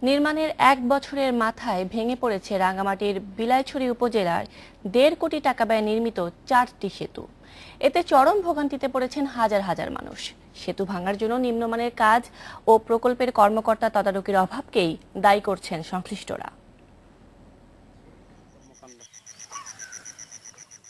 নির্মাণের ১ বছরের মাথায় ভেঙে পড়েছে রাঙ্গামাটির বিলাইছড়ি উপজেলার ১.৫ কোটি টাকা ব্যয়ে নির্মিত ৪টি সেতু। এতে চরম ভোগান্তিতে পড়েছেন হাজার হাজার মানুষ। সেতু ভাঙার জন্য নিম্নমানের কাজ ও প্রকল্পের কর্মকর্তা তদারকির অভাবকেই দায়ী করছেন সংশ্লিষ্টরা।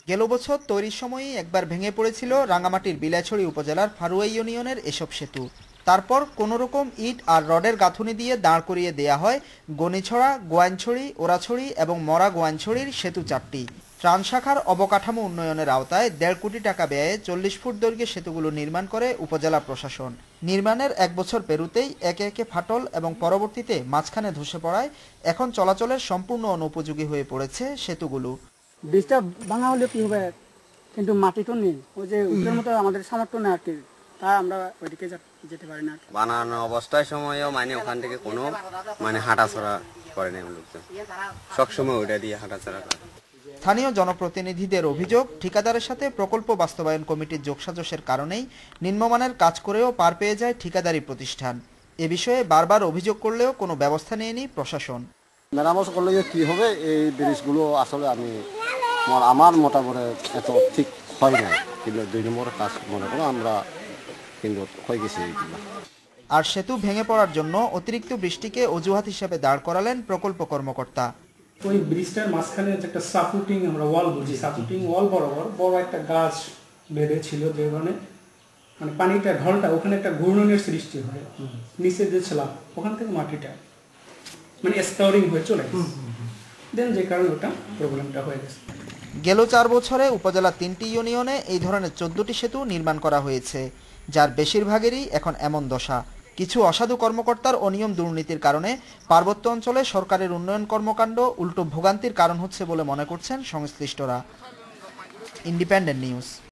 গেল বছর তৈরির সময়ই একবার ভেঙে পড়েছিল রাঙ্গামাটির বিলাইছড়ি উপজেলার ফারুয়া ইউনিয়নের এসব সেতু। তারপর কোনোরকম ইট আর রডের গাঁথুনি দিয়ে দাঁড় করিয়ে দেয়া হয় গনিছড়া, গোয়াইনছড়ি, ওরাছড়ি এবং মরা গোয়াইনছড়ির সেতু ৪টি। ত্রাণ শাখার অবকাঠামো উন্নয়নের আওতায় ১.৫ কোটি টাকা ব্যয়ে ৪০ ফুট দৈর্ঘ্যের সেতুগুলো নির্মাণ করে উপজেলা প্রশাসন। নির্মাণের ১ বছর পেরুতেই একে একে ফাটল এবং পরবর্তীতে মাঝখানে ধসে পড়ায় এখন চলাচলের সম্পূর্ণ অনুপযোগী হয়ে পড়েছে সেতুগুলো। ব্রিজটা ভাঙা হলে কি হবে, কিন্তু মাটি তো নেই, ওই যে উপরের মতো আমাদের সামর্থ্য নেই আর কি, তাই আমরা ওইদিকে যেতে পারি না। বানানো অবস্থায় সময়ও ওখান থেকে কোনো হাঁটাচলা করে না, লোকজন সবসময় ওইটা দিয়ে হাঁটাচলা করে। স্থানীয় জনপ্রতিনিধিদের অভিযোগ, ঠিকাদারের সাথে প্রকল্প বাস্তবায়ন কমিটির যোগসাজশের কারণেই নিম্নমানের কাজ করেও পার পেয়ে যায় ঠিকাদারি প্রতিষ্ঠান। এ বিষয়ে বারবার অভিযোগ করলেও কোনো ব্যবস্থা নেয়নি প্রশাসন। মেরামত করলে যে কী হবে, এই ব্রিজগুলো আসলে আমার মোটামুটি এত ঠিক হয় না, কিন্তু ২ নম্বরের কাজ মনে করো আমরা কিন্তু হয়ে গেছি। আর সেতু ভেঙে পড়ার জন্য অতিরিক্ত বৃষ্টিকে অজুহাত হিসেবে দাঁড় করালেন প্রকল্প কর্মকর্তা। ওই ব্রিজটার মাঝখানে একটা সাপোর্টিং আমরা ওয়াল বলছি, সাপোর্টিং ওয়াল বরাবর বড় একটা গাছ বেঁধে ছিল, যে পানিটা ঢলটা ওখানে একটা ঘূর্ণনের সৃষ্টি হয়, নিচে যে ছিলাম ওখান থেকে মাটিটা স্টোরিং হয়ে চলে গেছে, দেন যে কারণে ওটা প্রবলেমটা হয়ে গেছে। গেল ৪ বছরে উপজেলা ৩টি ইউনিয়নে এই ধরনের ১৪টি সেতু নির্মাণ করা হয়েছে, যার বেশিরভাগেরই এখন এমন দশা। কিছু অসাধু কর্মকর্তার অনিয়ম দুর্নীতির কারণে পার্বত্য অঞ্চলে সরকারের উন্নয়ন কর্মকাণ্ড উল্টো ভোগান্তির কারণ হচ্ছে বলে মনে করছেন সংশ্লিষ্টরা। Independent news.